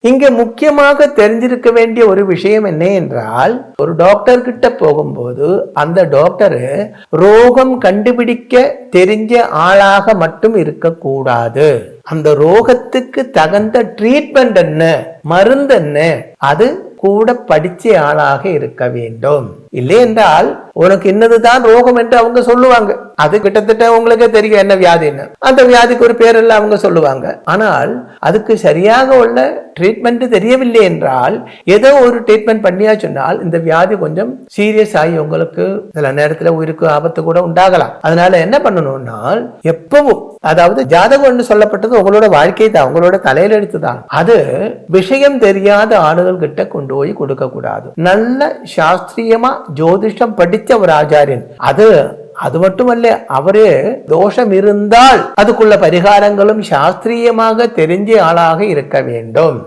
இங்க முக்கியமாக தெரிஞ்சிருக்க வேண்டிய ஒரு விஷயம் என்ன என்றால், ஒரு டாக்டர் கிட்ட போகும்போது அந்த டாக்டர் ரோகம் கண்டுபிடிக்க தெரிஞ்ச ஆளாக மட்டும் இருக்கக்கூடாது. அந்த ரோகத்துக்கு தகுந்த ட்ரீட்மெண்ட் என்ன, மருந்து என்ன, அது கூட படிச்ச ஆளாக இருக்க வேண்டும். இல்லை என்றால் உனக்கு இன்னதுதான் ரோகம் என்று அவங்க சொல்லுவாங்க. அது கிட்டத்தட்ட உங்களுக்கே தெரியும் என்ன வியாதின்னு. அந்த வியாதிக்கு ஒரு பேரெல்லாம் அவங்க சொல்லுவாங்க. ஆனால் அதுக்கு சரியாக உள்ள ட்ரீட்மெண்ட் தெரியவில்லை என்றால் ஏதோ ஒரு ட்ரீட்மெண்ட் பண்ணியா சொன்னால் இந்த வியாதி கொஞ்சம் சீரியஸ் ஆகி உங்களுக்கு சில நேரத்தில் உயிருக்கு ஆபத்து கூட உண்டாகலாம். அதனால என்ன பண்ணணும்னா, எப்பவும் அதாவது ஜாதகம் சொல்லப்பட்டது உங்களோட வாழ்க்கை தான், உங்களோட தலையில எடுத்து தான். அது விஷயம் தெரியாத ஆளுகள் கிட்ட கொண்டு போய் கொடுக்க கூடாது. நல்ல சாஸ்திரியமா ஜோதிஷம் படித்த ஒரு ஆச்சாரியன், அது மட்டுமல்ல, அவரே தோஷம் இருந்தால் அதுக்குள்ள பரிகாரங்களும் சாஸ்திரியமாக தெரிஞ்ச ஆளாக இருக்க வேண்டும்.